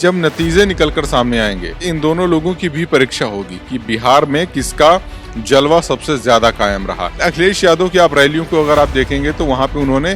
जब नतीजे निकलकर सामने आएंगे इन दोनों लोगों की भी परीक्षा होगी कि बिहार में किसका जलवा सबसे ज्यादा कायम रहा। अखिलेश यादव की आप रैलियों को अगर आप देखेंगे तो वहां पे उन्होंने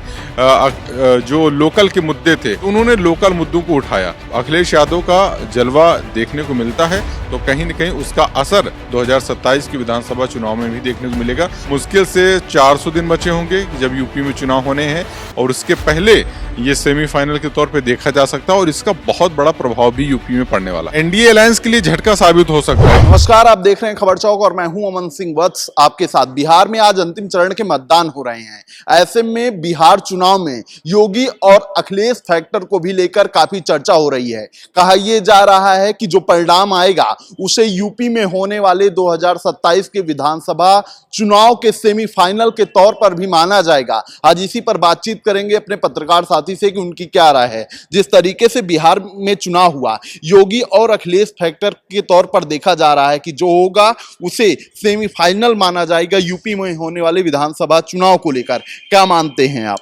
जो लोकल के मुद्दे थे उन्होंने लोकल मुद्दों को उठाया। अखिलेश यादव का जलवा देखने को मिलता है तो कहीं न कहीं उसका असर 2027 के विधानसभा चुनाव में भी देखने को मिलेगा। मुश्किल से 400 दिन बचे होंगे जब यूपी में चुनाव होने हैं और उसके पहले ये सेमीफाइनल के तौर पे देखा जा सकता है और इसका बहुत बड़ा प्रभाव भी यूपी में पड़ने वाला है। एनडीए अलायंस के लिए झटका साबित हो सकता है। नमस्कार, आप देख रहे हैं खबर चौक और मैं हूं अमन सिंह वत्स आपके साथ। बिहार में आज अंतिम चरण के मतदान हो रहे हैं। ऐसे में बिहार चुनाव में योगी और अखिलेश फैक्टर को भी लेकर काफी चर्चा हो रही है। कहा यह जा रहा है कि जो परिणाम आएगा उसे यूपी में होने वाले 2027 के विधानसभा चुनाव के सेमीफाइनल के तौर पर भी माना जाएगा। आज इसी पर बातचीत करेंगे अपने पत्रकार साथी से कि उनकी क्या राय है। जिस तरीके से बिहार में चुनाव हुआ, योगी और अखिलेश फैक्टर के तौर पर देखा जा रहा है कि जो होगा उसे सेमीफाइनल माना जाएगा यूपी में होने वाले विधानसभा चुनाव को लेकर। क्या मानते हैं आप?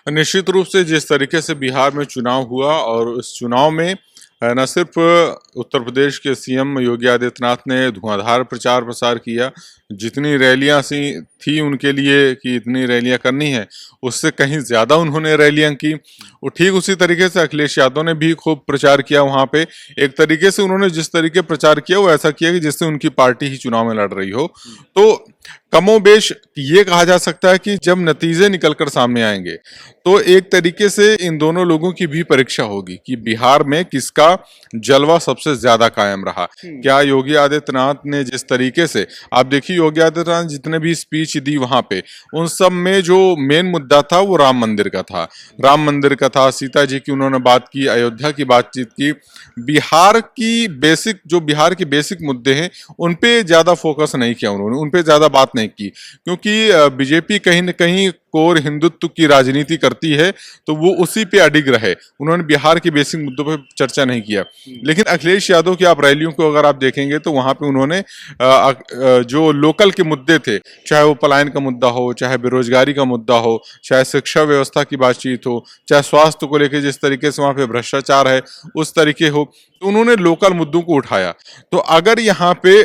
निश्चित रूप से जिस तरीके से बिहार में चुनाव हुआ और उस चुनाव में न सिर्फ उत्तर प्रदेश के सीएम योगी आदित्यनाथ ने धुआंधार प्रचार प्रसार किया, जितनी रैलियां सी थी उनके लिए कि इतनी रैलियां करनी है उससे कहीं ज्यादा उन्होंने रैलियां की। और ठीक उसी तरीके से अखिलेश यादव ने भी खूब प्रचार किया। वहां पे एक तरीके से उन्होंने जिस तरीके प्रचार किया वो ऐसा किया कि जिससे उनकी पार्टी ही चुनाव में लड़ रही हो। तो कमोबेश ये कहा जा सकता है कि जब नतीजे निकलकर सामने आएंगे तो एक तरीके से इन दोनों लोगों की भी परीक्षा होगी कि बिहार में किसका जलवा सबसे ज्यादा कायम रहा। क्या योगी आदित्यनाथ ने जिस तरीके से, आप देखिए योगी आदित्यनाथ जितने भी स्पीच दी वहां पे उन सब में जो मेन मुद्दा था वो राम मंदिर का था। राम मंदिर का था, सीता जी की उन्होंने बात की, अयोध्या की बातचीत की। बिहार के बेसिक मुद्दे हैं उन पे ज्यादा फोकस नहीं किया उन्होंने, उन पे ज्यादा बात नहीं की क्योंकि बीजेपी कहीं न कहीं कोर हिंदुत्व की राजनीति करती है तो वो उसी पे अडिग रहे। उन्होंने बिहार के बेसिक मुद्दों पे चर्चा नहीं किया। लेकिन अखिलेश यादव की आप रैलियों को अगर आप देखेंगे तो वहां पे उन्होंने जो लोकल के मुद्दे थे, चाहे वो पलायन का मुद्दा हो, चाहे बेरोजगारी का मुद्दा हो, चाहे शिक्षा व्यवस्था की बातचीत हो, चाहे स्वास्थ्य को लेकर जिस तरीके से वहां पे भ्रष्टाचार है उस तरीके हो, तो उन्होंने लोकल मुद्दों को उठाया। तो अगर यहाँ पे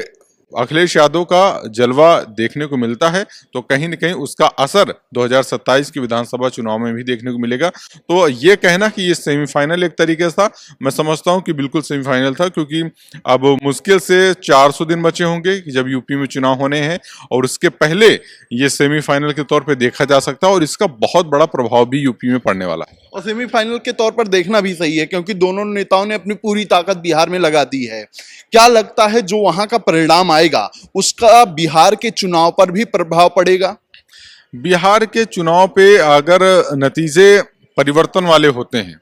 अखिलेश यादव का जलवा देखने को मिलता है तो कहीं न कहीं उसका असर 2027 के विधानसभा चुनाव में भी देखने को मिलेगा। तो ये कहना कि ये सेमीफाइनल एक तरीके से था, मैं समझता हूं कि बिल्कुल सेमीफाइनल था क्योंकि अब मुश्किल से 400 दिन बचे होंगे जब यूपी में चुनाव होने हैं और उसके पहले ये सेमीफाइनल के तौर पर देखा जा सकता है और इसका बहुत बड़ा प्रभाव भी यूपी में पड़ने वाला है। और सेमीफाइनल के तौर पर देखना भी सही है क्योंकि दोनों नेताओं ने अपनी पूरी ताकत बिहार में लगा दी है। क्या लगता है जो वहां का परिणाम आएगा उसका बिहार के चुनाव पर भी प्रभाव पड़ेगा? बिहार के चुनाव पे अगर नतीजे परिवर्तन वाले होते हैं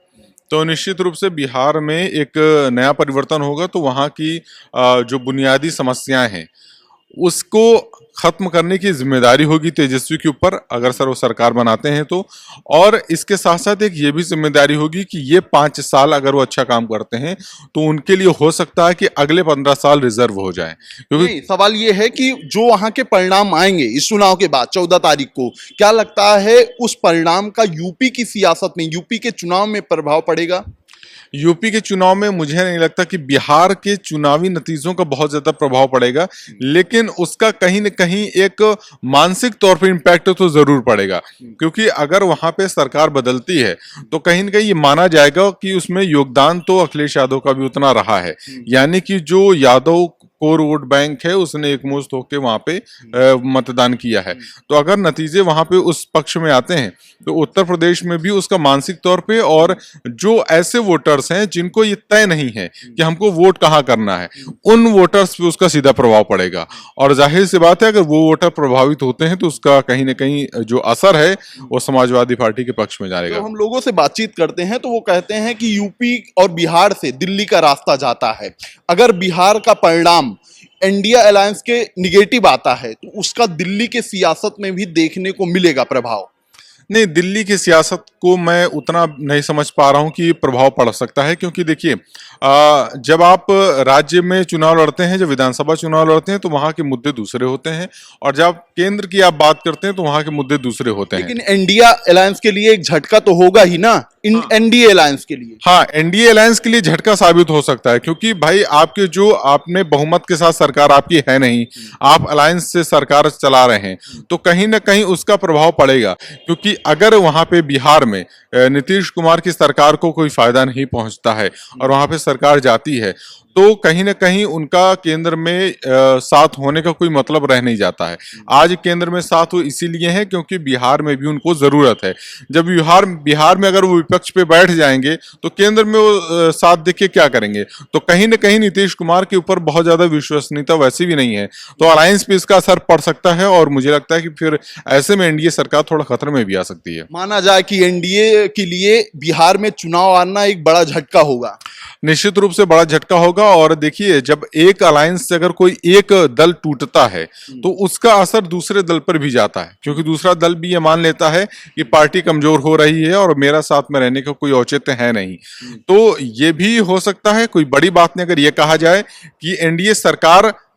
तो निश्चित रूप से बिहार में एक नया परिवर्तन होगा। तो वहाँ की जो बुनियादी समस्याएं हैं उसको खत्म करने की जिम्मेदारी होगी तेजस्वी के ऊपर अगर सर वो सरकार बनाते हैं तो। और इसके साथ साथ एक ये भी जिम्मेदारी होगी कि ये 5 साल अगर वो अच्छा काम करते हैं तो उनके लिए हो सकता है कि अगले 15 साल रिजर्व हो जाएं। क्योंकि सवाल ये है कि जो वहां के परिणाम आएंगे इस चुनाव के बाद 14 तारीख को, क्या लगता है उस परिणाम का यूपी की सियासत में, यूपी के चुनाव में प्रभाव पड़ेगा? यूपी के चुनाव में मुझे नहीं लगता कि बिहार के चुनावी नतीजों का बहुत ज्यादा प्रभाव पड़ेगा, लेकिन उसका कहीं न कहीं एक मानसिक तौर पे इम्पैक्ट तो जरूर पड़ेगा। क्योंकि अगर वहां पे सरकार बदलती है तो कहीं न कहीं ये माना जाएगा कि उसमें योगदान तो अखिलेश यादव का भी उतना रहा है। यानी कि जो यादव कोर वोट बैंक है उसने एकमुश्त होकर वहां पे मतदान किया है। तो अगर नतीजे वहां पे उस पक्ष में आते हैं तो उत्तर प्रदेश में भी उसका मानसिक तौर पे, और जो ऐसे वोटर्स हैं जिनको ये तय नहीं है कि हमको वोट कहाँ करना है, उन वोटर्स पे उसका सीधा प्रभाव पड़ेगा। और जाहिर सी बात है अगर वो वोटर प्रभावित होते हैं तो उसका कहीं ना कहीं जो असर है वो समाजवादी पार्टी के पक्ष में जाएगा। तो हम लोगों से बातचीत करते हैं तो वो कहते हैं कि यूपी और बिहार से दिल्ली का रास्ता जाता है। अगर बिहार का परिणाम इंडिया अलायंस के निगेटिव आता है तो उसका दिल्ली के सियासत में भी देखने को मिलेगा प्रभाव। नहीं, दिल्ली की सियासत को मैं उतना नहीं समझ पा रहा हूं कि प्रभाव पड़ सकता है क्योंकि देखिए जब आप राज्य में चुनाव लड़ते हैं, जब विधानसभा चुनाव लड़ते हैं तो वहां के मुद्दे दूसरे होते हैं, और जब केंद्र की आप बात करते हैं तो वहां के मुद्दे दूसरे होते हैं। लेकिन इंडिया अलायंस के लिए एक झटका तो होगा ही ना, इन एनडीए अलायंस के लिए। हाँ, एनडीए अलायंस के लिए झटका साबित हो सकता है, क्योंकि भाई आपके जो आपने बहुमत के साथ सरकार आपकी है नहीं, आप अलायंस से सरकार चला रहे हैं, तो कहीं ना कहीं उसका प्रभाव पड़ेगा। क्योंकि अगर वहां पे बिहार में नीतीश कुमार की सरकार को कोई फायदा नहीं पहुंचता है और वहां पे सरकार जाती है, तो कहीं ना कहीं उनका केंद्र में साथ होने का कोई मतलब रह नहीं जाता है। आज केंद्र में साथ वो इसीलिए है क्योंकि बिहार में भी उनको जरूरत है। जब बिहार में अगर वो विपक्ष पे बैठ जाएंगे तो केंद्र में वो साथ देके क्या करेंगे। तो कहीं ना कहीं नीतीश कुमार के ऊपर बहुत ज्यादा विश्वसनीयता वैसे भी नहीं है, तो अलायंस पे इसका असर पड़ सकता है, और मुझे लगता है कि फिर ऐसे में एनडीए सरकार थोड़ा खतरे में भी आ सकती है। माना जाए कि एनडीए के लिए बिहार में चुनाव आना एक बड़ा झटका होगा। निश्चित रूप से बड़ा झटका होगा। और देखिए, जब एक अलायंस से अगर कोई एक दल टूटता है तो उसका असर दूसरे दल पर भी जाता है, क्योंकि दूसरा दल भी ये मान लेता है कि पार्टी कमजोर हो रही है और मेरा साथ में रहने का कोई औचित्य है नहीं। तो ये भी हो सकता है, कोई बड़ी बात नहीं अगर ये कहा जाए कि एनडीए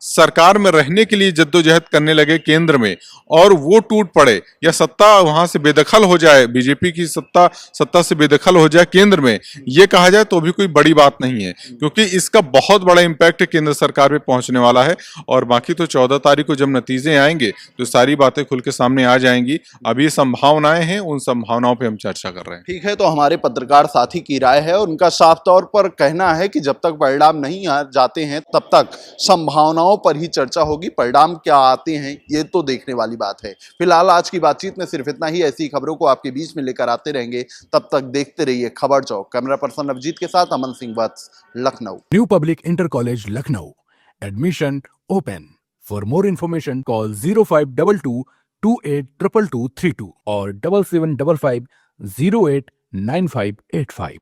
सरकार में रहने के लिए जद्दोजहद करने लगे केंद्र में, और वो टूट पड़े या सत्ता वहां से बेदखल हो जाए, बीजेपी की सत्ता से बेदखल हो जाए केंद्र में, ये कहा जाए तो भी कोई बड़ी बात नहीं है, क्योंकि इसका बहुत बड़ा इंपैक्ट केंद्र सरकार पे पहुंचने वाला है। और बाकी तो 14 तारीख को जब नतीजे आएंगे तो सारी बातें खुल के सामने आ जाएंगी। अभी संभावनाएं हैं, उन संभावनाओं पर हम चर्चा कर रहे हैं। ठीक है, तो हमारे पत्रकार साथी की राय है, उनका साफ तौर पर कहना है कि जब तक परिणाम नहीं आ जाते हैं तब तक संभावनाओं पर ही चर्चा होगी, परिणाम क्या आते हैं ये तो देखने वाली बात है। फिलहाल आज की बातचीत में सिर्फ इतना ही। ऐसी खबरों को आपके बीच में लेकर आते रहेंगे, तब तक देखते रहिए खबर चौक। कैमरा पर्सन अभिजीत के साथ Aman Singh Vats, Lucknow. New public inter college Lucknow, admission open. For more information call 0522 282232 और 7755 089585।